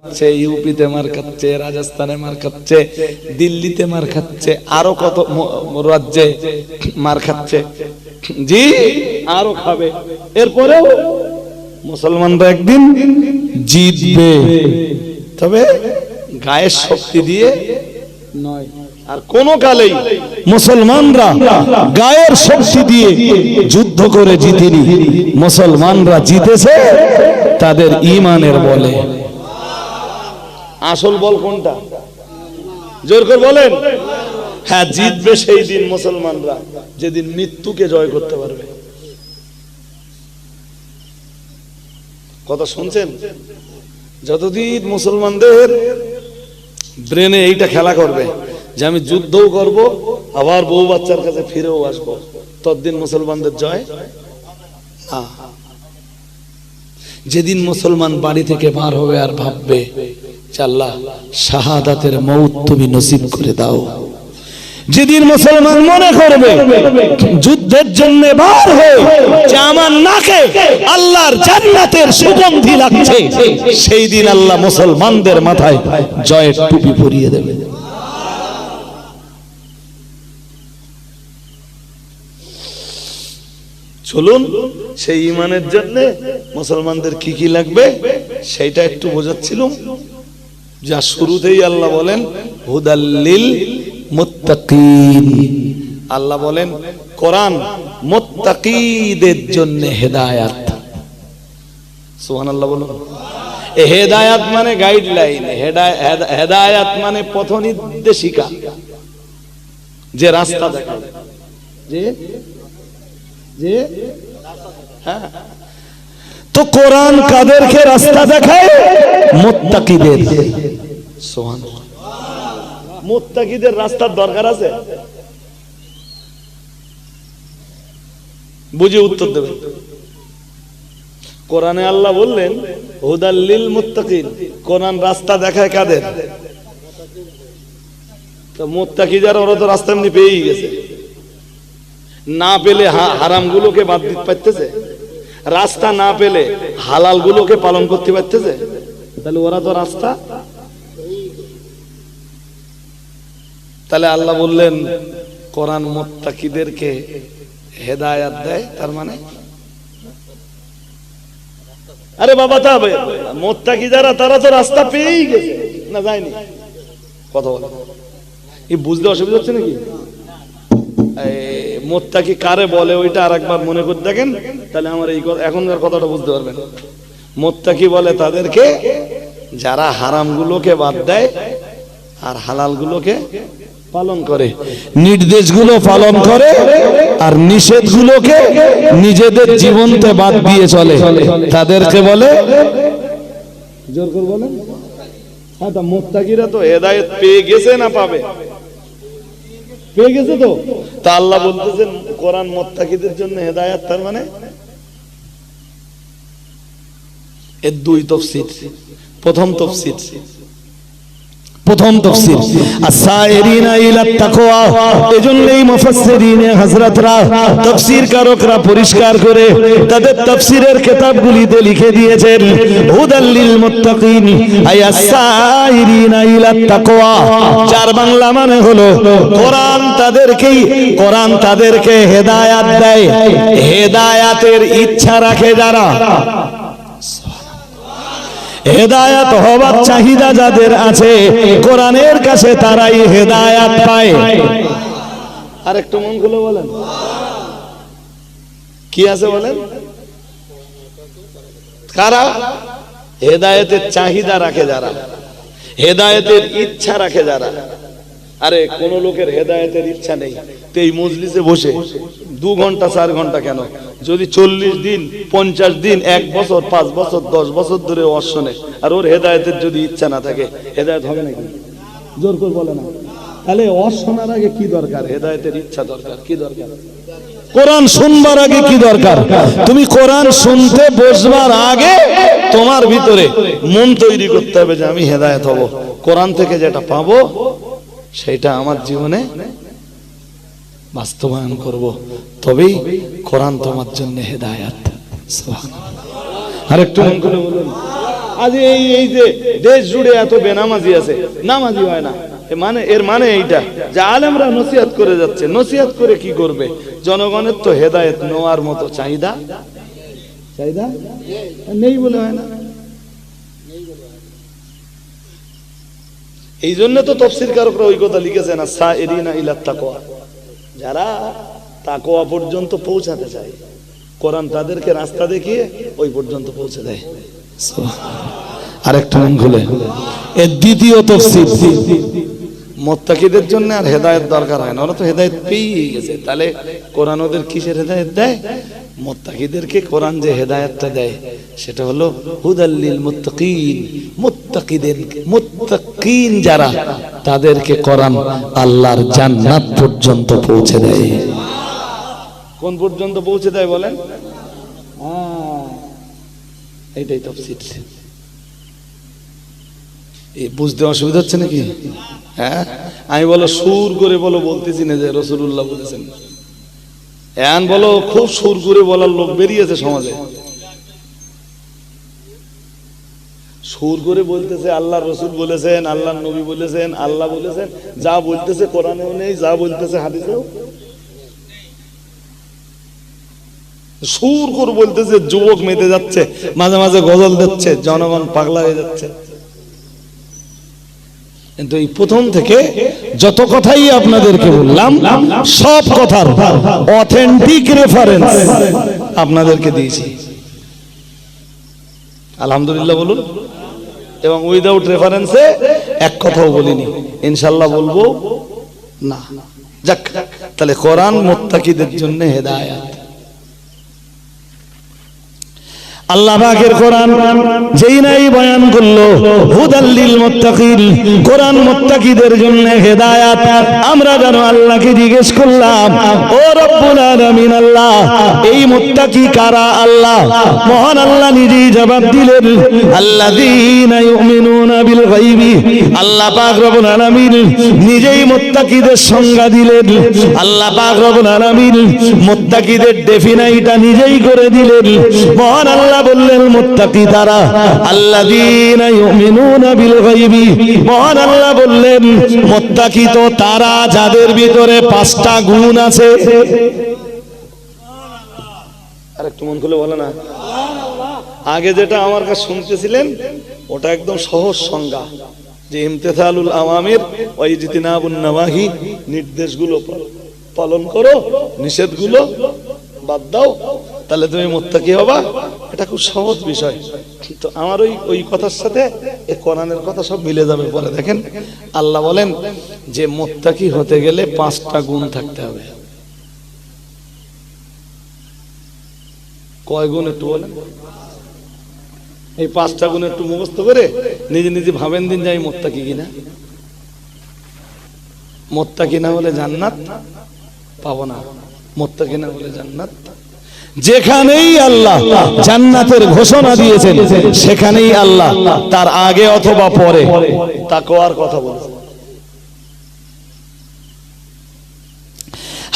খাচ্ছে, ইউপিতে মার খাচ্ছে, রাজস্থানে মার খাচ্ছে, দিল্লিতে মার খাচ্ছে, আরো কত রাজ্যে মার খাচ্ছে, জি আরো খাবে। এরপরেও মুসলমানরা একদিন জিতবে, তবে গায়ের শক্তি দিয়ে নয়। আর কোন কালেই মুসলমানরা গায়ের শক্তি দিয়ে যুদ্ধ করে জিতেনি, মুসলমানরা জিতেছে তাদের ঈমানের বলে। আসল বল কোনটা? জোর করে বলেন। হ্যাঁ, জিতবে সেই দিন মুসলমানরা যেদিন মৃত্যুকে জয় করতে পারবে। কথা শুনছেন? যতদিন মুসলমানদের ব্রেনে এইটা খেলা করবে যে আমি যুদ্ধও করব, আবার বউ বাচ্চার কাছে ফিরেও আসবো, ততদিন মুসলমানদের জয়। যেদিন মুসলমান বাড়ি থেকে বার হবে আর ভাববে আল্লাহ শাহাদাতের মউত তুমি নসিব করে দাও, যেদিন মুসলমান মনে করবে যুদ্ধের জন্য বার হয়ে যে আমার নাকে আল্লাহর জান্নাতের সুগন্ধি লাগছে, সেই দিন আল্লাহ মুসলমানদের মাথায় জয়ের টুপি পরিয়ে দেবে। চলুন সেই ঈমানের জন্য মুসলমানদের কি কি লাগবে সেইটা একটু বোঝাচ্ছিলাম। যা শুরুতেই আল্লাহ বলেন হুদাল্লিল মুত্তাকিন, আল্লাহ বলেন কোরআন মুত্তাকিদের জন্য হেদায়েত। সুবহানাল্লাহ বলুন। হেদায়েত মানে গাইডলাইন, হেদায়েত মানে পথ নির্দেশিকা, যে রাস্তা দেখায়, যে হ্যাঁ। তো কোরআন কাদেরকে রাস্তা দেখায়? মুত্তাকিদের। সুবহানাল্লাহ। মুত্তাকিদের রাস্তার দরকার আছে? বুঝে উত্তর দেবেন। কোরআনে আল্লাহ বললেন হুদাল্লিল মুত্তাকিন, কোরআন রাস্তা দেখায় কাদের? তো মুত্তাকি যারা, ওরা তো রাস্তা এমনি পেয়েই গেছে, না পেলে হারাম গুলোকে বাদ দিতে পারতেছে, রাস্তা না পেলে হালাল গুলোকে পালন করতে পারতেছে, তাহলে ওরা তো রাস্তা। তাহলে আল্লাহ বললেন কোরআন মুত্তাকিদেরকে হেদায়েত দেয়, তার মানে আরে বাবা তা মুত্তাকি যারা, তারা তো রাস্তা পেয়েই গেছে, না যায়নি? কথা বলে এই বুঝতে অসুবিধা হচ্ছে নাকি? মুত্তাকি কারে বলে ওইটা আরেকবার মনে করে দেখেন, তাহলে আমার এই এখনকার কথাটা বুঝতে পারবেন। মুত্তাকি বলে তাদেরকে যারা হারাম গুলোকে বাদ দেয় আর হালাল গুলোকে পালন করে, নির্দেশগুলো পালন করে আর নিষেধগুলোকে নিজেদের জীবনতে বাদ দিয়ে চলে, তাদেরকে বলে। জোর করে বলেন। হ্যাঁ, তা মুত্তাকিরা তো হেদায়েত পেয়ে গেছে না পাবে? পেয়ে গেছে তো। তা আল্লাহ বলতেছেন কোরআন মুত্তাকিদের জন্য হেদায়েত, তার মানে এর দুই তাফসীর। প্রথম তাফসীর আস-সাইরিনা ইলা তাকওয়া, এজন্যই মুফাসসিরিনে হযরতরা, তাফসীর কারকরা পরিষ্কার করে তাদের তাফসীরের কিতাবগুলিতে লিখে দিয়েছেন হুদাল্লিল মুত্তাকিন আই আস-সাইরিনা ইলা তাকওয়া। যার বাংলা মানে হলো কোরআন তাদেরকে হেদায়েত দেয়, হেদায়েতের ইচ্ছা রাখে যারা, হেদায়েত হওয়ার চাহিদা যাদের আছে, কোরআনের কাছে তারাই হেদায়েত পায়। আর একটু মন খুলে বলেন কি আছে বলেন? কারা? হেদায়েতের চাহিদা রাখে যারা, হেদায়েতের ইচ্ছা রাখে যারা। আরে কোন লোকের হেদায়েতের ইচ্ছা নেই, তো এই মজলিসে বসে 2 ঘন্টা 4 ঘন্টা কেন, যদি 40 দিন 50 দিন 1 বছর 5 বছর 10 বছর ধরে ওয়াজ শোনে, আর ওর হেদায়েতের যদি ইচ্ছা না থাকে, হেদায়েত হবে নাকি? জোর করে বলে না। তাহলে ওয়াজ শোনার আগে কি দরকার? হেদায়েতের ইচ্ছা দরকার। কি দরকার? কোরআন শুনবার আগে কি দরকার? তুমি কোরআন শুনতে বসবার আগে তোমার ভিতরে মন তৈরি করতে হবে যে আমি হেদায়েত হব, কোরআন থেকে যেটা পাবো সেটা আমার জীবনে বাস্তবায়ন করব, তবেই কোরআন তোমার জন্য হেদায়েত। সুবহানাল্লাহ। আরেকটু মন করে বলুন। আজ এই যে দেশ জুড়ে এত বেনামাজি আছে, নামাজি হয় না, এর মানে এইটা যে আলেমরা নসিহত করে যাচ্ছে, নসিহত করে কি করবে? জনগণের তো হেদায়েত নেওয়ার মতো চাহিদা নেই বলে হয় না। এই জন্য তো তাফসীরকারকরা ওই কথা লিখেছেন, সাইরিনা ইলা তাকওয়া, যারা তাকওয়া পর্যন্ত পৌঁছাতে চায় কোরআন তাদেরকে রাস্তা দেখিয়ে ওই পর্যন্ত পৌঁছে দেয়। আরেকটা মন খুলে, এর দ্বিতীয় তাফসীর, মুত্তাকিদের জন্য আর হেদায়েত দরকার হয় না, ওরা তো হেদায়েত পেয়ে গেছে। তাহলে কোরআন ওদের কিসের হেদায়েত দেয়? মুত্তাকিদেরকে কোরআন যে হেদায়েতটা দেয় সেটা হলো হুদাল লিল মুত্তাকিন, মুত্তাকিন যারা তাদেরকে কোরআন আল্লাহর জান্নাত পর্যন্ত পৌঁছে দেয়। কোন পর্যন্ত পৌঁছে দেয় বলেন? এইটাই তাফসীর। এই বুঝতে অসুবিধা হচ্ছে নাকি? হ্যাঁ, আমি বলো সুর করে বলো, বলতেছি না যে রাসূলুল্লাহ বলেছেন। এখন বলো খুব সুর করে বলার লোক বেরিয়েছে সমাজে, সুর করে বলতেছে আল্লাহ রসুল বলেছেন, আল্লাহ নবী বলেছেন, আল্লাহ বলেছেন, যা বলতেছে কোরআনেও নেই, যা বলতেছে হাদিসেও। সুর করে বলতেছে, যুবক মেতে যাচ্ছে, মাঝে মাঝে গজল দিচ্ছে, জনগণ পাগলা হয়ে যাচ্ছে। কিন্তু এই প্রথম থেকে যত কথাই আপনাদেরকে বললাম, সব কথার অথেন্টিক রেফারেন্স আপনাদেরকে দিয়েছি, আলহামদুলিল্লাহ বলুন। এবং উইদাউট রেফারেন্সে এক কথাও বলিনি, ইনশাআল্লাহ বলবো না। যাক, তাহলে কোরআন মুত্তাকিদের জন্য হেদায়েত। আল্লাহ পাকের কোরআন যেই নাই বয়ান করলো হুদাল লিল মুত্তাকিন, কোরআন মুত্তাকিদের জন্য হেদায়েত। আমরা জানো আল্লাহকে জিজ্ঞেস করলাম, ও রব্বুল আলামিন আল্লাহ, এই মুত্তাকি কারা? আল্লাহ মহান আল্লাহ নিজেই জবাব দিলেন, আল্লাযীনা ইউমিনুনা বিল গায়বি। আল্লাহ পাক রব্বুল আলামিন নিজেই মুত্তাকিদের সংজ্ঞা দিলেন। আল্লাহ পাক রব্বুল আলামিন মুত্তাকিদের ডেফিনাইটা নিজেই করে দিলেন। মহান আল্লাহ বললেন মুত্তাকি তারা আল্লাযীনা ইউমিনুনা বিল গায়বি। মহান আল্লাহ বললেন মুত্তাকি তো তারা যাদের ভিতরে 5টা গুণ আছে। আরেকটু মন খুলে বলে না, আগে যেটা আমার কাছে শুনতেছিলেন ওটা একদম সহজ সংজ্ঞা, যে ইমতিসালুল আওয়ামির ওয়া ইজতিনাবুন নাওয়াহি, নির্দেশগুলো পালন করো, নিষেধগুলো বাদ দাও, তাহলে তুমি মুত্তাকি হবা। এটা খুব সহজ বিষয়। তো আমার ওই কথার সাথে এই কোরআনের কথা সব মিলে যাবে পরে। দেখেন আল্লাহ বলেন যে মুত্তাকি হতে গেলে 5টা গুণ থাকতে হবে। কয় গুণ একটু বলেন? এই 5টা গুণ একটু মুখস্থ করে নিজে নিজে ভাবেন দিন যে আমি মুত্তাকি কিনা। মুত্তাকি না হলে জান্নাত পাবো না, মুত্তাকি না হলে জান্নাত। যেখানেই আল্লাহ জান্নাতের ঘোষণা দিয়েছেন সেখানেই আল্লাহ তার আগে অথবা পরে তাকওয়ার কথা বলেছেন।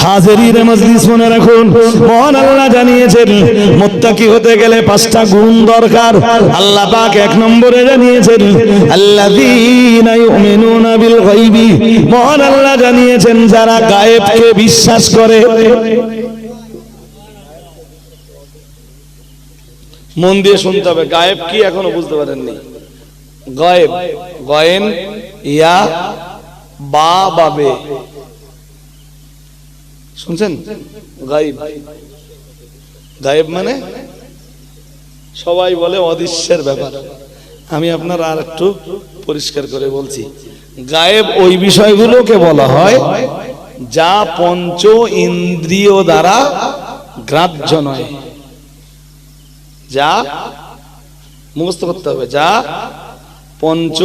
হাজিরিন মজলিস মনে রাখুন, মহান আল্লাহ জানিয়েছেন মুত্তাকি হতে গেলে 5টা গুণ দরকার। আল্লাহ পাক 1 নম্বরে জানিয়েছেন আল্লাযীনা ইউমিনুনা বিল গায়বি। মহান আল্লাহ জানিয়েছেন যারা গায়েবকে বিশ্বাস করে। মন দিয়ে শুনতে হবে, গায়েব কি এখনো বুঝতে পারেননি? গায়েব, গয়েন ইয়া বা বাবে, শুনছেন? গায়েব, গায়েব মানে সবাই বলে অদৃশ্যের ব্যাপার। আমি আপনার আর একটু পরিষ্কার করে বলছি, গায়েব ওই বিষয়গুলোকে বলা হয় যা পঞ্চ ইন্দ্রিয় দ্বারা গ্রাহ্য নয়। যা মুখস্থ করতে হবে, যা পঞ্চ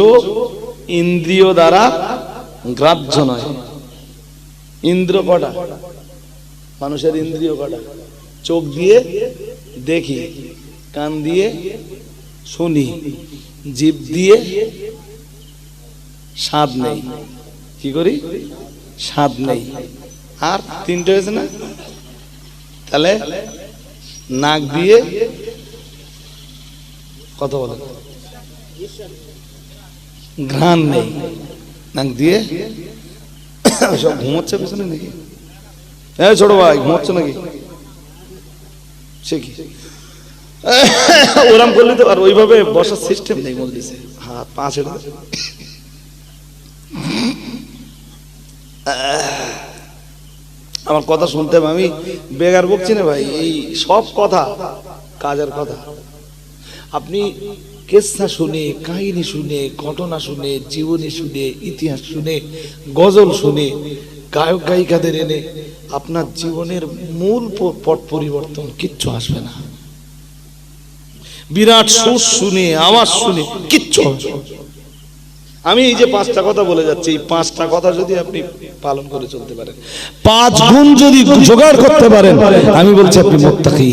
ইন্দ্রিয় দ্বারা গ্রাহ্য নয়। ইন্দ্র কটা? মানুষের ইন্দ্রিয় কটা? চোখ দিয়ে দেখি, কান দিয়ে শুনি, জিভ দিয়ে স্বাদ নেই। কি করি? স্বাদ নেই। আর 3টে হয়েছে না? তাহলে নাক দিয়ে কথা বলেন, ঘ্রাণ নেই, নাক দিয়ে সব ঘুমোচ্ছে পেছনে নাকি? হ্যাঁ ছোট ভাই ঘুমোচ্ছে নাকি? সে কি ওরাম করলে তো আর ওইভাবে বসার সিস্টেম নেই মজলিসে, হাত পা ছেড়ে আমার কথা শুনতে হবে। আমি বেগার বকছি না ভাই, এই সব কথা কাজের কথা। আপনি কেসা শুনে, কাহিনী শুনে, ঘটনা শুনে, জীবনী শুনে, ইতিহাস শুনে, গজল শুনে, গায়ক গায়িকাদের এনে আপনার জীবনের মূল পট পরিবর্তন কিচ্ছু আসবে না। বিরাট সুর শুনে, আওয়াজ শুনে কিচ্ছু হবে না। আমি এই যে 5টা কথা বলে যাচ্ছি, এই 5টা কথা যদি আপনি পালন করে চলতে পারেন, 5 গুণ যদি জোগাড় করতে পারেন, আমি বলছি আপনি মুত্তাকি।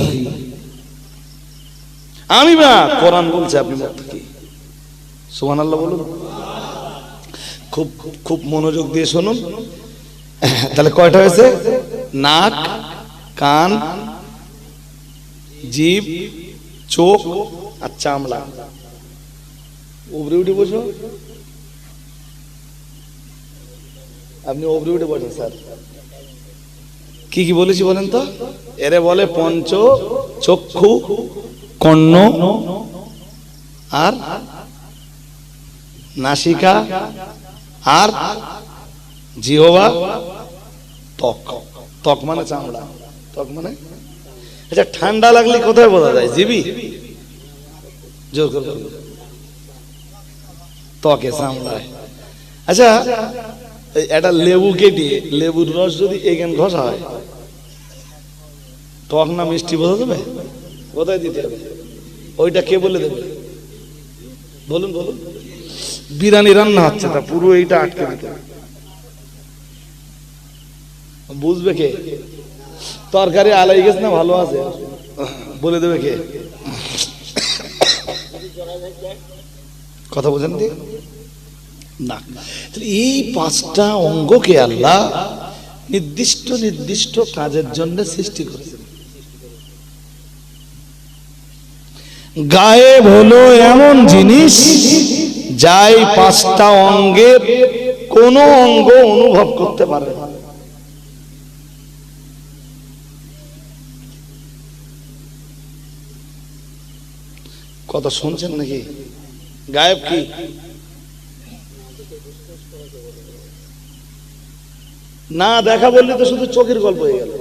আমি না, কোরআন বলছে আপনি মুত্তাকি। সুবহানাল্লাহ বলুন। খুব খুব মনোযোগ দিয়ে শুনুন। তাহলে কয়টা হয়েছে? নাক, কান, জিভ, চোখ আর চামড়া। উপরে উঠে বসো, আপনি উপরে উঠে বসেন স্যার। কি কি বলেছি বলেন তো? এরে বলে পঞ্চ চক্ষু, কর্ণ আর নাসিকা আর জিহ্বা, ত্বক। ত্বক মানে চামড়া, ত্বক মানে। আচ্ছা ঠান্ডা লাগলে কোথায় বোঝা যায়? জিবি জোর করে ত্বকে, চামড়ায়। আচ্ছা একটা লেবু কেটে লেবুর রস যদি এখানে ঘষা হয়, ত্বক না মিষ্টি বোঝা যাবে? কোথায় দিতে হবে? ওইটা কে বলে দেবে? বলুন বলুন। বিরিয়ানি রান্না হচ্ছে, তা পুরো এইটা আটকে দিতে হবে, বুঝবে কে? তরকারি আলাই গেছে না ভালো আছে, বলে দেবে কে? কথা বোঝেন না? এই 5টা অঙ্গকে আল্লাহ নির্দিষ্ট নির্দিষ্ট কাজের জন্য সৃষ্টি করেছেন। গায়েব হলো এমন জিনিস যাই 5টা অঙ্গের কোন অঙ্গ অনুভব করতে পারে না। কথা শুনছেন নাকি? গায়েব কি? না দেখা বললে তো শুধু চোখের গল্প হয়ে গেল।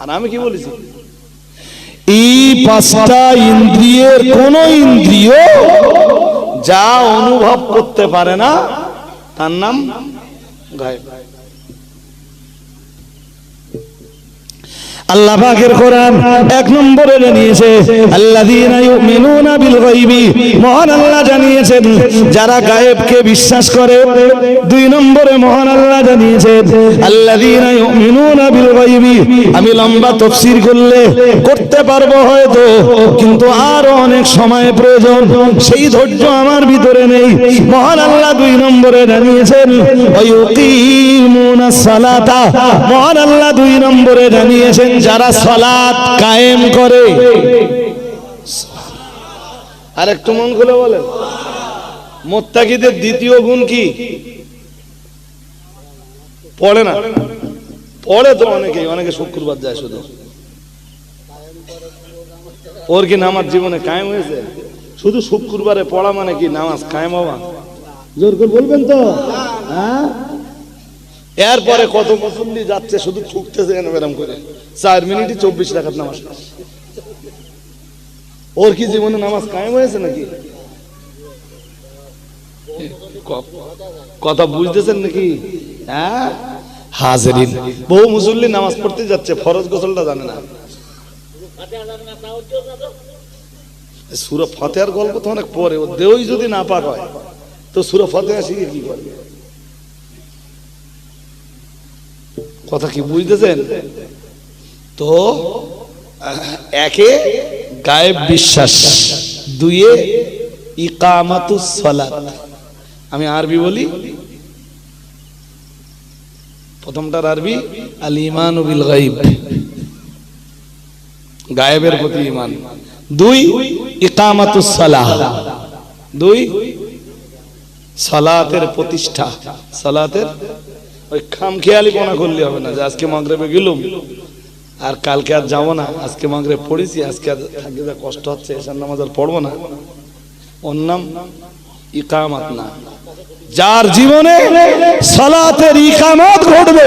আর আমি কি বলেছি? এই 5টা ইন্দ্রিয়ের কোন ইন্দ্রিয় যা অনুভব করতে পারে না তার নাম গায়েব। আল্লাহ পাকের কোরআন 1 নম্বরে জানিয়েছে আল্লাযীনা ইউমিনুনা বিল গায়বি, মহান আল্লাহ জানিয়েছেন যারা গায়েবকে বিশ্বাস করে। 2 নম্বরে মহান আল্লাহ জানিয়েছেন আল্লাযীনা ইউমিনুনা বিল গায়বি। আমি লম্বা তাফসীর করতে পারবো হয়তো, কিন্তু আরো অনেক সময় প্রয়োজন, সেই ধৈর্য আমার ভিতরে নেই। মহান আল্লাহ 2 নম্বরে জানিয়েছেন ওয়া ইউকিমুনাস সালাতা, মহান আল্লাহ 2 নম্বরে জানিয়েছেন যারা সালাত কায়েম করে। আর একটু মন খুলে বলেন, মুত্তাকিদের দ্বিতীয় গুণ কি? পড়ে না? পড়ে তো অনেকে শুক্রবার যায় শুধু। ওর কি নামাজ জীবনে কায়েম হয়েছে? শুধু শুক্রবারে পড়া মানে কি নামাজ কায়েম হওয়া? জোর করে বলবেন তো? হ্যাঁ। এরপরে কত মুসল্লি যাচ্ছে শুধু ঠুকতেছে এরকম করে, 4 মিনিটে 24 রাকাত নামাজ। ওর কি জীবনে নামাজ কায়েম হয়েছে নাকি? কথা বুঝতেছেন নাকি? হ্যাঁ হাজিরিন, বহু মুসল্লি নামাজ পড়তে যাচ্ছে, ফরজ গোসলটা জানে না। সূরা ফাতিহার গল্প তো অনেক পরে, ও দেহই যদি না পাক হয় তো সূরা ফাতিহা শিখে কি করবে? কথা কি বুঝতেছেন তো? 1 গায়েব বিশ্বাস, 2 ইকামাতুস সালাত। আমি আরবি বলি, প্রথমটার আরবি আল ঈমানু বিল গায়ব, গায়েবের প্রতি ঈমান। 2 ইকামাতুস সালাহ, 2 সালাতের প্রতিষ্ঠা। সালাতের ওই খামখেয়ালিপনা করলে হবে না যে আজকে মাগরিবে গেলুম আর কালকে আর যাবো না, আজকে মাগরিব পড়েছি, আজকে আর থাকতে যা কষ্ট হচ্ছে এশার নামাজ আর পড়বো না, ওর নাম ইকামাত না। যার জীবনে সালাতের ইকামত ঘটবে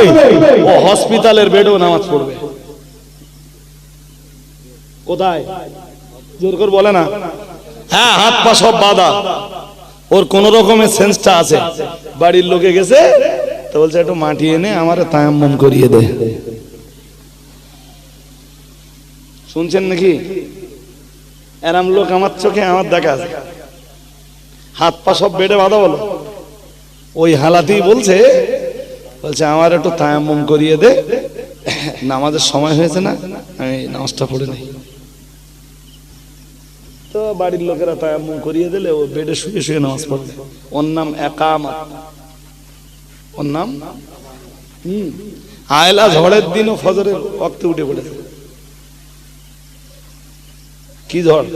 ও হসপিটালের বেডেও নামাজ পড়বে। কোথায়? জোর করে বলে না। হ্যাঁ, হাত পা সব বাঁধা, ওর কোন রকমের সেন্সটা আছে। বাড়ির লোকে গেছে তো বলছে একটু মাটি এনে আমার তায়াম্মুম করিয়ে দে। শুনছেন নাকি? এরম লোক আমার চোখে আমার দেখা আছে, হাত পা সব বেডে বাঁধা। বলো ওই হালাতেই বলছে আমার একটু তায়াম্মুম করিয়ে দে, নামাজের সময় হয়েছে না, আমি নামাজটা পড়ে নেই। তো বাড়ির লোকেরা তায়াম্মুম করিয়ে দিলে ও বেডে শুয়ে শুয়ে নামাজ পড়বে। ওর নাম ইকামত, ওর নাম আয়লা ঝড়ের দিনও ফজরের ওয়াক্তে উঠে পড়েছে। কি ঝড়,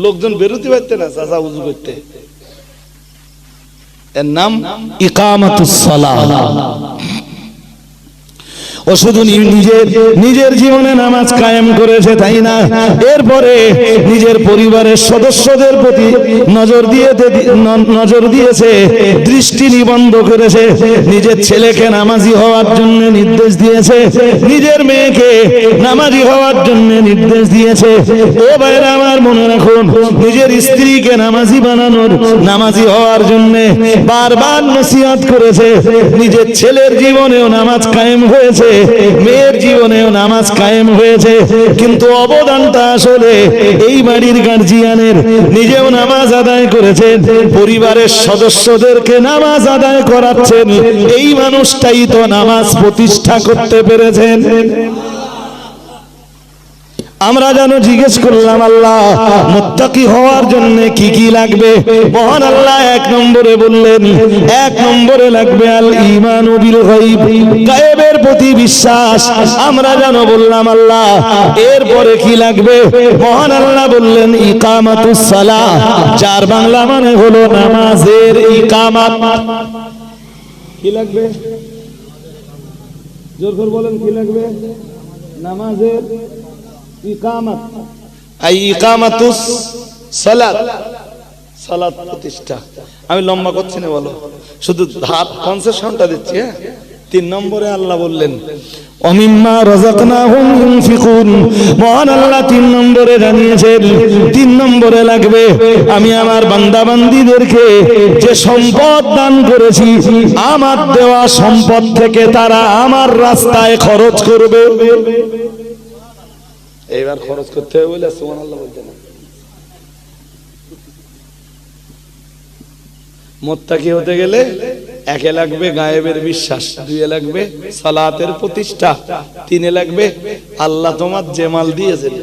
লোকজন বেরোতে পারতে না চাচা উযু করতে, এর নাম ইকামাতুস সালাহ। ও শুধু নিজের জীবনে নামাজ কায়েম করেছে তাই না, এরপরে নিজের পরিবারের সদস্যদের প্রতি নজর দিয়েছে, দৃষ্টি নিবন্ধ করেছে। নিজের ছেলেকে নামাজি হওয়ার জন্য নির্দেশ দিয়েছে, নিজের মেয়েকে নামাজি হওয়ার জন্য নির্দেশ দিয়েছে। ও ভাইরা আমার মনে রাখুন, নিজের স্ত্রীকে নামাজি বানানোর, নামাজি হওয়ার জন্য বারবার নসিহত করেছে। নিজের ছেলের জীবনেও নামাজ কায়েম হয়েছে, মেয়ের জীবনেও নামাজ কায়েম হয়েছে, কিন্তু অবদানটা আসলে এই বাড়ির গার্জিয়ানের। নিজেও নামাজ আদায় করেছেন, পরিবারের সদস্যদেরকে নামাজ আদায় করাচ্ছেন, এই মানুষটাই তো নামাজ প্রতিষ্ঠা করতে পেরেছেন। আমরা যেন জিজ্ঞেস করলাম আল্লাহ মুত্তাকি হওয়ার জন্য কি কি লাগবে? মহান আল্লাহ 1 নম্বরে বললেন, 1 নম্বরে লাগবে আল ঈমানু বিল গায়ব, গায়েবের প্রতি বিশ্বাস। আমরা যেন বললাম আল্লাহ এরপরে কি লাগবে? মহান আল্লাহ বললেন ইকামাতুস সালাহ, যার বাংলা মানে হলো নামাজের ইকামাত। কি লাগবে? জোর করে বলেন কি লাগবে? নামাজের ইকামত, আই ইকামাতুস সালাত, সালাত প্রতিষ্ঠা। আমি লম্বা করছি না, বলো শুধু ধাপ কনসেশনটা দিচ্ছি। 3 নম্বরে আল্লাহ বললেন অমিম্মা রাযাকনাহুম ইউনফিকুন। মহান আল্লাহ 3 নম্বরে জানিয়েছেন, 3 নম্বরে লাগবে আমি আমার বান্দা বান্দীদেরকে যে সম্পদ দান করেছি, আমার দেওয়া সম্পদ থেকে তারা আমার রাস্তায় খরচ করবে। এইবার খরচ করতে হবে বলে সুবহানাল্লাহ বলতে না। মুত্তাকি হতে গেলে 1 লাগবে গায়েবের বিশ্বাস, 2 লাগবে সালাতের প্রতিষ্ঠা, 3 লাগবে আল্লাহ তোমার যে মাল দিয়েছেন,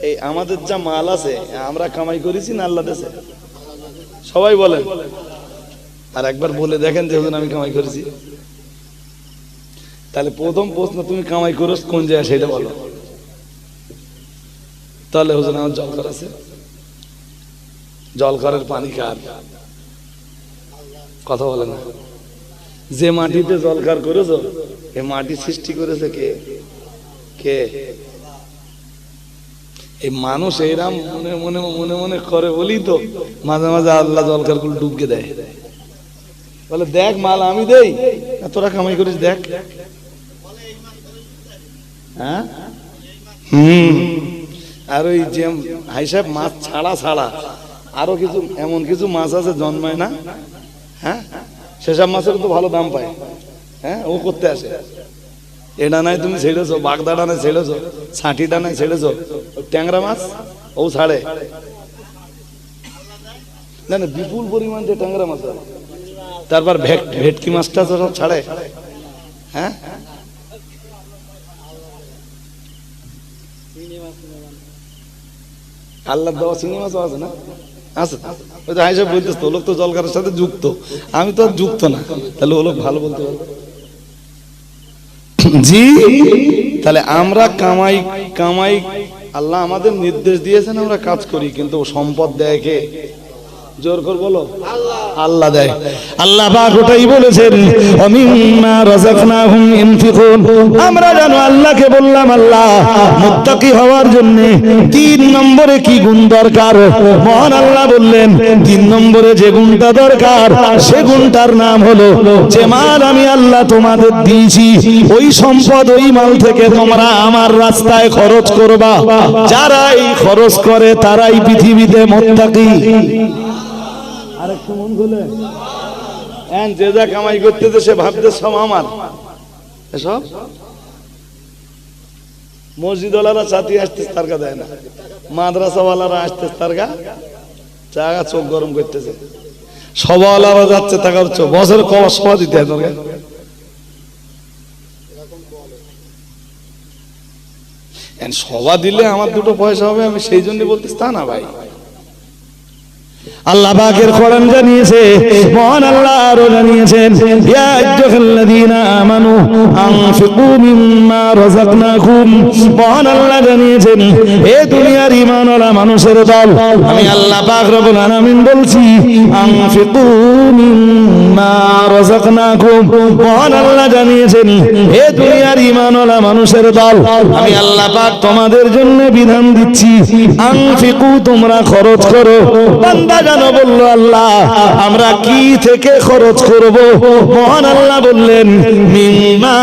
এই আমাদের যা মাল আছে আমরা কামাই করেছি না আল্লাহ দিয়েছে? সবাই বলেন, আর একবার বলে দেখেন যে আমি কামাই করেছি। তাহলে প্রথম প্রশ্ন, তুমি কামাই করছ কোন জায়গায় সেটা বলো। তাহলে হুজুর আমার জলকর আছে, জলকরের পানি কার? কথা বলে না। যে মাটিতে জলকার করেছো, এই মাটি সৃষ্টি করেছে কে? কে? এই মানুষ এইরাম মনে মনে মনে মনে করে বলি তো মাঝে মাঝে আল্লাহ জলকার গুলো ডুবকে দেয়, বলে দেখ মাল আমি দেই, তোরা কামাই করিস দেখ। হ্যাঁ, আর ওই যে হাইসাব মাছ ছাড়া ছাড়া আরো কিছু এমন কিছু মাছ আছে জন্মায় না, হ্যাঁ, সেসব মাছের তো ভালো দাম পায়। হ্যাঁ, ও করতে আসে, এটা নাই তুমি ছেড়েছো, বাগদাটা নাই ছেড়েছো, ছাঁটিটা নাই ছেড়েছো, ট্যাংরা মাছ ও ছাড়ে না, না বিপুল পরিমাণ যে ট্যাংরা মাছ। তারপর ভেটকি মাছটা তো সব ছাড়ে। হ্যাঁ, আল্লাহ দেওয়া চিংড়ি মাছও আছে না? আছে। ওই তো হাইসাব বলতেছ তো, লোক তো জলকারের সাথে যুক্ত, আমি তো যুক্ত না, তাহলে ও লোক ভালো বলতে পারবে। জি, তাহলে আমরা কামাই আল্লাহ আমাদের নির্দেশ দিয়েছেন আমরা কাজ করি, কিন্তু সম্পদ দেয় কে? জোর করে বলো, আল্লাহ দেয়। আল্লাহ পাক ওটাই বলেছেন, ওমিম্মা রাযাকনাহুম ইনফিকুন। আমরা জানো আল্লাহকে বললাম আল্লাহ মুত্তাকি হওয়ার জন্য 3 নম্বরে কি গুণ দরকার? মহান আল্লাহ বললেন 3 নম্বরে যে গুণটা দরকার সে গুণটার নাম হলো যে মাল আমি আল্লাহ তোমাদের দিয়েছি ওই সম্পদ ওই মাল থেকে তোমরা আমার রাস্তায় খরচ করবা। যারা এই খরচ করে তারাই পৃথিবীতে মুত্তাকি। আরেকটু মন খুলে, যে যা কামাই করতেছে সে ভাবতে সব আমার। এসব মসজিদওয়ালারা চাতি আসতে তারকা দেয় না, মাদ্রাসাওয়ালারা আসতে তারকা চাগা চোখ গরম করতেছে, সবাওয়ালারা যাচ্ছে টাকা বছর কবার সভা দিতে হয় তোকে। সভা দিলে আমার 2 পয়সা হবে, আমি সেই জন্য বলতেছি তা না ভাই। আল্লাহ পাকের কোরআন জানিয়েছে, মহান আল্লাহ আরো জানিয়েছেন, ইয়া আইয়ুহাল্লাযীনা আমানু আনফিকু মিম্মা রাযাকনাকুম। মহান আল্লাহ জানিয়েছেন, হে দুনিয়ার ঈমানওয়ালা মানুষের দল, আমি আল্লাহ পাক রব্বুল আলামিন বলছি আনফিকু মিম্মা রাযাকনাকুম। মহান আল্লাহ জানিয়েছেন, হে দুনিয়ার ঈমানওয়ালা মানুষের দল, আমি আল্লাহ পাক তোমাদের জন্য বিধান দিচ্ছি আনফিকু, তোমরা খরচ করো। বান্দা জানো বলল আল্লাহ আমরা কি থেকে খরচ করব? মহান আল্লাহ বললেন মিম্মা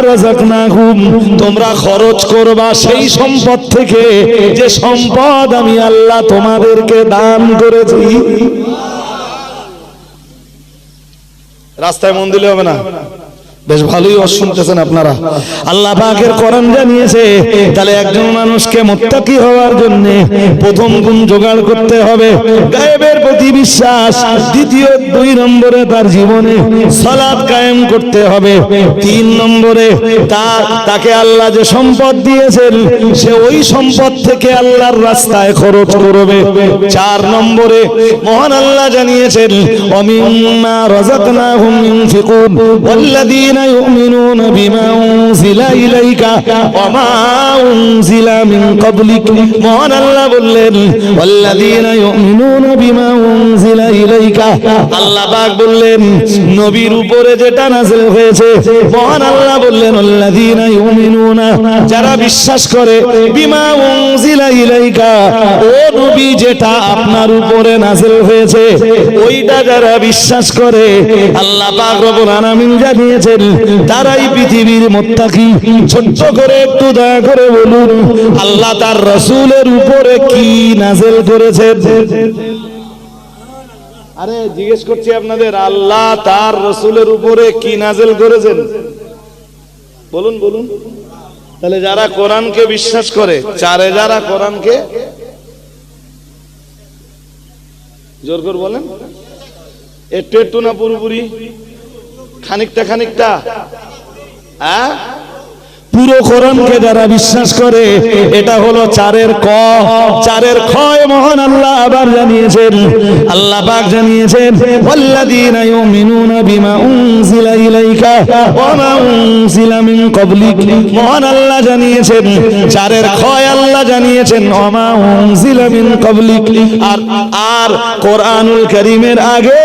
রাযাকনাকুম, তোমরা খরচ করবা সেই সম্পদ থেকে যে সম্পদ আমি আল্লাহ তোমাদেরকে দান করেছি। রাস্তায় মন দিলে হবে না, বেশ ভালোই শুনতেছেন আপনারা। আল্লাহ পাকের কোরআন জানিয়েছে, তাহলে একজন মানুষকে মুত্তাকি হওয়ার জন্য প্রথম গুণ জোগাড় করতে হবে গায়েবের প্রতি বিশ্বাস, দ্বিতীয় 2 নম্বরে তার জীবনে সালাত কায়েম করতে হবে, 3 নম্বরে তাকে আল্লাহ যে সম্পদ দিয়েছেন সে ওই সম্পদ থেকে আল্লাহর রাস্তায় খরচ করবে, 4 নম্বরে মহান আল্লাহ জানিয়েছেন ওমিম্মা রাযাকনাহুম ইনফিকুন ওয়াল্লাযী يؤمنون بما أنزل إليك وما أنزل من قبلك। মহান আল্লাহ বললেন والذين يؤمنون بما أنزل إليك, আল্লাহ পাক বললেন নবীর উপরে যেটা নাযিল হয়েছে। মহান আল্লাহ বললেন والذين يؤمنون, যারা বিশ্বাস করে বিমা উনজিলা ইলাইকা, ও নবী যেটা আপনার উপরে নাযিল হয়েছে ওইটা যারা বিশ্বাস করে, আল্লাহ পাক রব্বুল আলামিন জানিয়েছেন তারাই পৃথিবীর মুত্তাকি। ছোট্ট করে একটু দয়া করে বলুন আল্লাহ তার রাসূলের উপরে কি নাযিল করেছেন? আরে জিজ্ঞেস করছি আপনাদের, আল্লাহ তার রাসূলের উপরে কি নাযিল করেছেন? বলুন বলুন। তাহলে যারা কোরআনকে বিশ্বাস করে, চারে যারা কোরআনকে, জোর করে বলেন, একটু একটু না পুরোপুরি? খানিকটা খানিকটা? পুরো কোরআনকে যারা বিশ্বাস করে, এটা হলো 4-এর ক। 4-এর খয় মহান আল্লাহ আবার জানিয়েছেন, আল্লাহ পাক জানিয়েছেন ওয়াল্লাযীনা ইউমিনুনা বিমা উনজিলা ইলাইকা ওয়া মা উনজিলা মিন ক্বাবলিক। মহান আল্লাহ জানিয়েছেন 4-এর খয়, আল্লাহ জানিয়েছেন ওয়া মা উনজিলা মিন ক্বাবলিক। আর কোরআনুল কারীমের আগে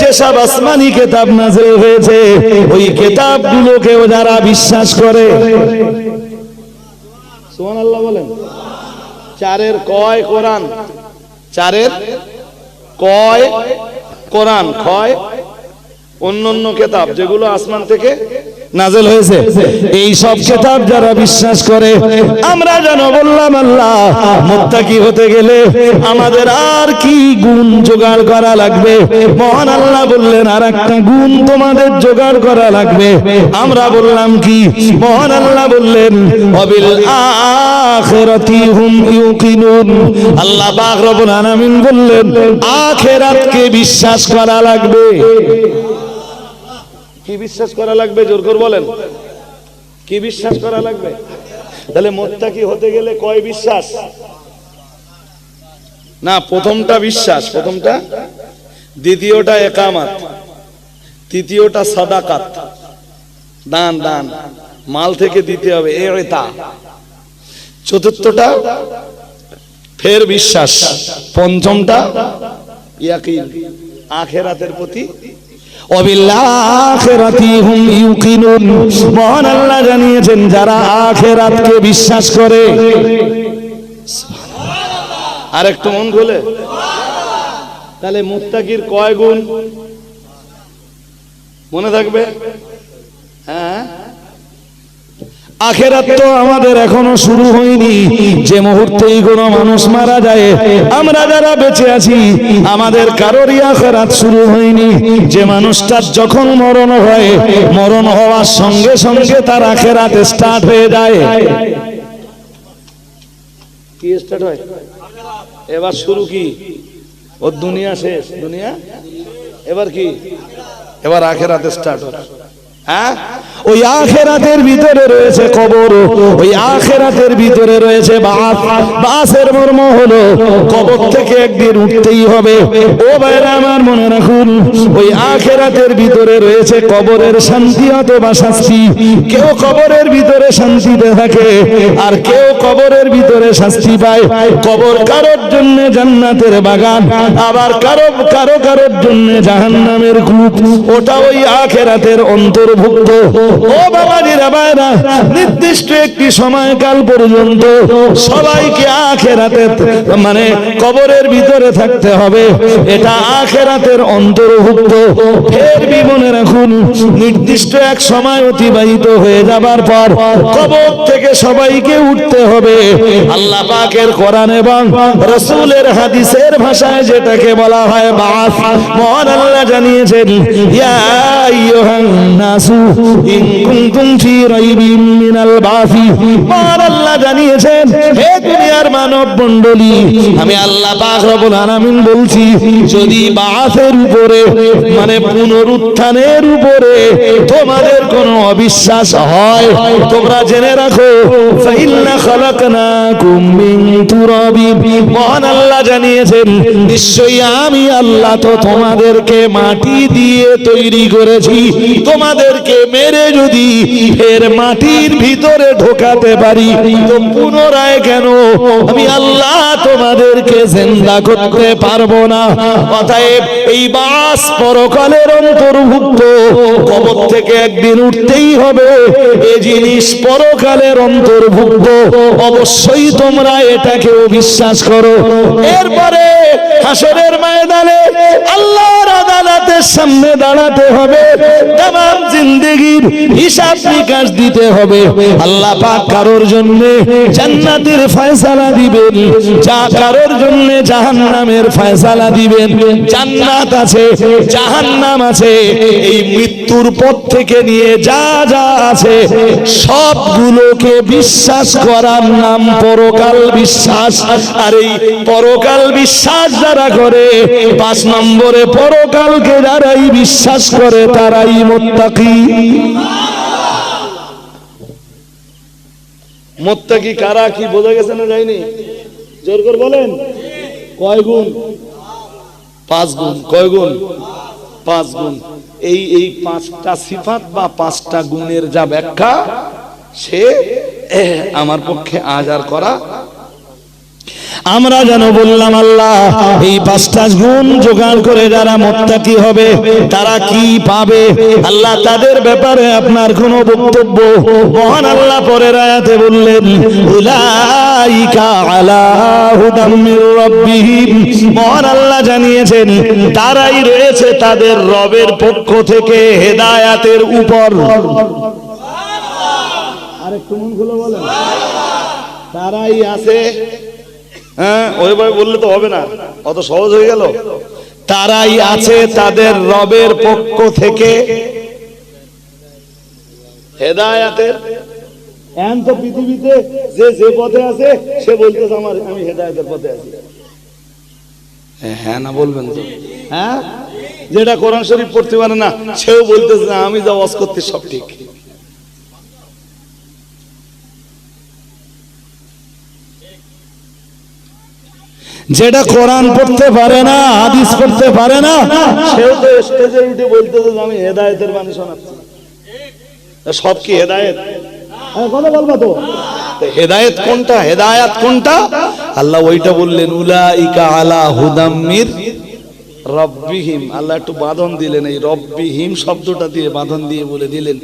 যেসব আসমানি কিতাব নাযিল হয়েছে ওই কিতাবগুলোকেও যারা বিশ্বাস করে, সুবহানাল্লাহ বলেন। 4-এর কয় কোরআন, 4-এর কয় কোরআন, খয় অন্যান্য কিতাব যেগুলো আসমান থেকে নাযিল হয়েছে। এই সব কিতাব যারা বিশ্বাস করে, আমরা যেন বললাম আল্লাহ মুত্তাকি হতে গেলে আমাদের আর কি গুণ জোগাড় করা লাগবে? মহান আল্লাহ বললেন আর একটা গুণ তোমাদের জোগাড় করা লাগবে। আমরা বললাম কি? মহান আল্লাহ বললেন ওয়াবিল আখিরাতি হুম ইউকিনুন। আল্লাহ পাক রব্বুল আলামিন বললেন আখিরাতকে বিশ্বাস করা লাগবে। কি বিশ্বাস করা লাগবে? জোর করে বলেন, কি বিশ্বাস করা লাগবে? তাহলে মুত্তাকি হতে গেলে কয় বিশ্বাস? না, প্রথমটা বিশ্বাস, প্রথমটা, দ্বিতীয়টা ইকামত, তৃতীয়টা সাদাকাত, দান, দান মাল থেকে দিতে হবে, এটা। চতুর্থটা ফের বিশ্বাস, পঞ্চমটা ইয়াকিন, আখিরাতের প্রতি। ওয়াবিল্লাখিরাতি হুম ইউকিনুন, মহান আল্লাহ জানিয়েছেন যারা আখিরাতকে বিশ্বাস করে। আর একটু মন খুলে, তাহলে মুত্তাকির কয় গুণ মনে থাকবে? হ্যাঁ, আখিরাত তো আমাদের এখনো শুরু হয়নি। যে মুহূর্তেই কোনো মানুষ মারা যায়, আমরা যারা বেঁচে আছি আমাদের কারোরই আখিরাত শুরু হয়নি। যে মানুষটার যখন মরণ হয়, মরণ হওয়ার সঙ্গে সঙ্গে তার আখিরাত স্টার্ট হয়ে যায়। কি স্টার্ট হয়? এবার শুরু কি? ও দুনিয়া শেষ, দুনিয়া এবার কি? এবার আখিরাত স্টার্ট হয়। হ্যাঁ, ওই আখিরাতের ভিতরে রয়েছে কবর, ওই আখিরাতের ভিতরে রয়েছে বাস। বাসের মর্ম হলো কবর থেকে একদিন উঠতেই হবে। ও ভাইরা আমার মনে রাখুন, ওই আখিরাতের ভিতরে রয়েছে কবরের শান্তি অথবা শাস্তি। কেউ কবরের ভিতরে শান্তিতে থাকে, আর কেউ কবরের ভিতরে শাস্তি পায়। কবর কারোর জন্য জান্নাতের বাগান, আবার কারোর জন্য জাহান্নামের কূপ। ওটা ওই আখিরাতের অন্তর্ভুক্ত। ও বাবাজিরা ভাইরা, নির্দিষ্ট একটি সময়কাল পর্যন্ত সবাইকে আখিরাতে মানে কবরের ভিতরে থাকতে হবে, এটা আখিরাতের অন্তর্ভুক্ত। ফের মনে রাখুন, নির্দিষ্ট এক সময় অতিবাহিত হয়ে যাবার পর কবর থেকে সবাইকে উঠতে হবে। আল্লাহ পাকের কোরআন এবং রাসূলের হাদিসের ভাষায় যেটাকে বলা হয় বাস, মহান আল্লাহ জানিয়েছেন ইয়া আইয়ুহান নাসু ইন কুনতুম ফি রাইবিন মিনাল বাসি। মহান আল্লাহ জানিয়েছেন, হে দুনিয়ার মানব মণ্ডলী, আমি আল্লাহ পাক রব্বুল আলামিন বলছি, যদি বাসের উপরে মানে পুনরুত্থানের উপরে তোমাদের কোনো অবিশ্বাস হয়, তোমরা জেনে রাখো ফাইন্না খালাকনাকুম মিন তুরাবিন। মহান আল্লাহ জানিয়েছেন, নিশ্চয়ই আমি আল্লাহ তো তোমাদেরকে মাটি দিয়ে তৈরি করেছি। তোমাদেরকে মেরে যদি ফের মাটির ভিতরে ঢোকাতে পারি, তো পুনরায় কেন আমি আল্লাহ তোমাদেরকে জিন্দা করতে পারবো না? অতএব এই বাস পরকালের অন্তর্ভুক্ত। কবর থেকে একদিন উঠতেই হবে, এই জিনিস পরকালের অন্তর্ভুক্ত। অবশ্যই তোমরা এটাকেও বিশ্বাস করো। এরপরে হাসরের ময়দানে আল্লাহর আদালতের সামনে দাঁড়াতে হবে, তামাম জিন্দেগির হিসাব নিকাশ দিতে হবে। আল্লাহ পাক কারোর জন্য জান্নাতের ফয়সালা দিবেন, যা কারোর জন্য জাহান্নামের ফয়সালা দিবেন। জান্নাত আছে, জাহান্নাম আছে, এই মৃত্যুর পর থেকে নিয়ে যা যা আছে সবগুলোকে বিশ্বাস করার নাম পরকাল বিশ্বাস। আর এই পরকাল বিশ্বাস যারা করে, 5 নম্বরে পরকালকে যারাই বিশ্বাস করে তারাই মুত্তাকি। মুত্তাকি কারা, কি বোঝা গেছে না যায়নি? জোর করে বলেন, কয় গুণ? 5 গুণ। কয় গুণ? 5 গুণ। এই 5টা সিফাত বা 5টা গুণের যা ব্যাখ্যা, সে আমার পক্ষে আজ আর করা। আমরা যেন বললাম আল্লাহ এই 5টা গুণ জোগাড় করে যারা মুত্তাকি হবে তারা কি পাবে? আল্লাহ তাদের ব্যাপারে আপনার কোনো বক্তব্য? মহান আল্লাহ পরের আয়াতে বললেন উলাইকা আলা হুদাম মির রাব্বিহিম। মহান আল্লাহ জানিয়েছেন তারাই রয়েছে তাদের রবের পক্ষ থেকে হেদায়েতের উপর। আরেকটু মন খুলে বলেন, তারাই আছে। হ্যাঁ, ওইভাবে বললে তো হবে না, অত সহজ হয়ে গেল। তারাই আছে তাদের রবের পক্ষ থেকে হেদায়েতের। এখন তো পৃথিবীতে যে পথে আছে সে বলতেছে আমি হেদায়েতের পথে আছি। হ্যাঁ না বলবেন তো? হ্যাঁ, যেটা কোরআন শরীফ পড়তে পারে না সেও বলতেছে না আমি যা ওয়াজ করতে সব ঠিক। যেটা কোরআন পড়তে পারে না, হাদিস পড়তে পারে না, সেও তো স্টেজে উঠে বলতেছে যে আমি হেদায়েতের বাণী শোনাচ্ছি। সব কি হেদায়েত? কথা বলবা তো? হেদায়েত কোনটা, হেদায়াত কোনটা? আল্লাহ ওইটা বললেন, উলাইকা আলা হুদাম মির রব্বিহিম। আল্লাহ একটু বাঁধন দিলেন, এই রব্বিহিম শব্দটা দিয়ে বাঁধন দিয়ে বলে দিলেন,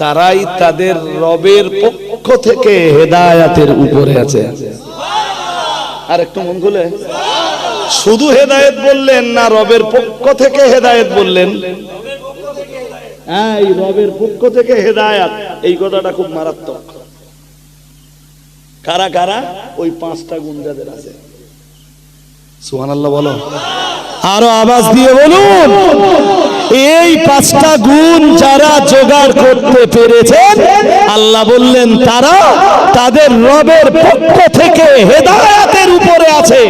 তারাই তাদের রবের পক্ষ থেকে হেদায়াতের উপরে আছে। আর একটু মন খুলে, শুধু হেদায়েত বললেন না, রবের পক্ষ থেকে হেদায়েত বললেন। এই রবের পক্ষ থেকে হেদায়াত, এই কথাটা খুব মারাত্মক। কারা কারা? ওই 5টা গুণ যাদের আছে। সুবহানাল্লাহ বলো, আরো আওয়াজ দিয়ে বলুন, এই 5টা গুণ যারা জোগাড় করতে পেরেছেন, আল্লাহ বললেন তারা তাদের রবের পক্ষ থেকে হেদায়েতের উপরে আছে।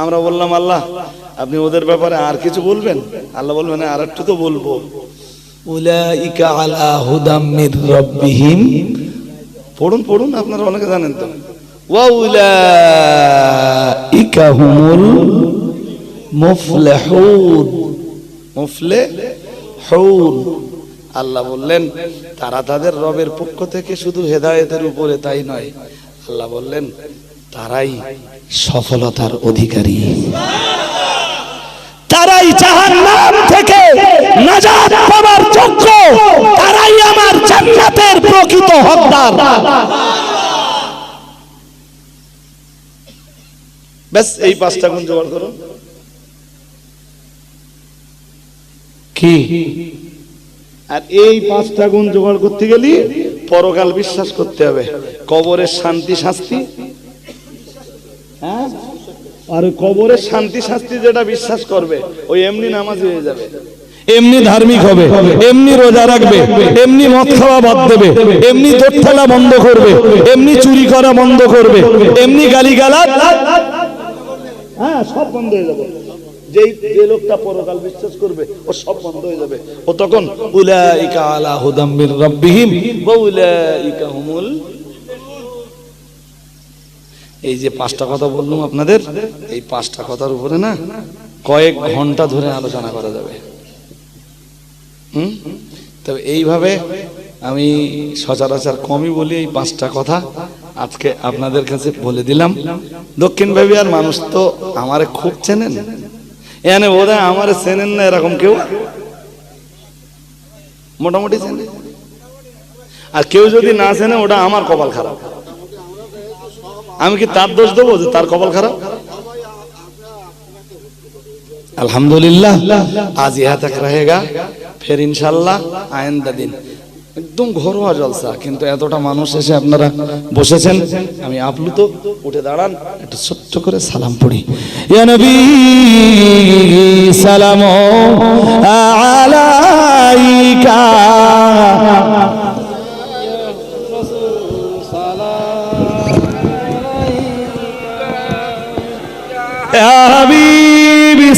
আমরা বললাম, আল্লাহ আপনি ওদের ব্যাপারে আর কিছু বলবেন? আল্লাহ বলবেন, আর একটু তো বলবো। উলাইকা আলা হুদাম মির রাব্বিহিম। পড়ুন পড়ুন, আপনারা অনেকে জানেন তো। ওয়া উলাইকা হুমুল মুফলিহুন। মুফলিহুন, আল্লাহ বললেন তারা তাদের রবের পক্ষ থেকে শুধু হেদায়েতের উপরে, তাই নয়, আল্লাহ বললেন তারাই সফলতার অধিকারী, তারাই জাহান্নাম থেকে নাজাত পাওয়ার যোগ্য, তারাই আমার জান্নাতের প্রকৃত হকদার। ব্যাস এই 5টা গুণ জোগাড় করুন। কি? আর এই 5টা গুণ জোগাড় করতে গেলে পরকাল বিশ্বাস করতে হবে, কবরের শান্তি শাস্তি, হ্যাঁ, আর কবরের শান্তি শাস্তি যেটা বিশ্বাস করবে, ওই এমনি নামাজি হয়ে যাবে, এমনি ধার্মিক হবে, এমনি রোজা রাখবে, এমনি মদ খাওয়া বাদ দেবে, এমনি দোট খেলা বন্ধ করবে, এমনি চুরি করা বন্ধ করবে, এমনি গালিগালাজ, হ্যাঁ সব বন্ধ হয়ে যাবে। যে লোকটা পরকাল বিশ্বাস করবে, ও সব বন্ধ হয়ে যাবে। ও তখন উলাইকা আলা হুদাম মির রাব্বিহিম ওয়া উলাইকা হুমুল। এই যে 5টা কথা বললাম আপনাদের, এই 5টা কথার উপরে না কয়েক ঘন্টা ধরে আলোচনা করা যাবে। তবে এইভাবে আমি সচরাচর কমই বলি, এই 5টা কথা আজকে আপনাদের কাছে বলে দিলাম। দক্ষিণ ভাবিয়ার মানুষ তো আমারে খুব চেনেন, এখানে বোধহয় আমারে চেনেন না এরকম কেউ, মোটামুটি চেনে। আর কেউ যদি না চেনে, ওটা আমার কপাল খারাপ। আমি কি তার দোষ দেবো যে তার কপাল খারাপ? अल्हम्दुलिल्लाह आज यहाँ तक रहेगा, फिर इंशाल्लाह आइंदा दिन একদম ঘরোয়া জলসা। কিন্তু এতটা মানুষ এসে আপনারা বসেছেন, আমি আপ্লুত। উঠে দাঁড়ান, একটু ছোট্ট করে সালাম পড়ি। ইয়া নবী সালাম আলাইকা, ইয়া হাবিবি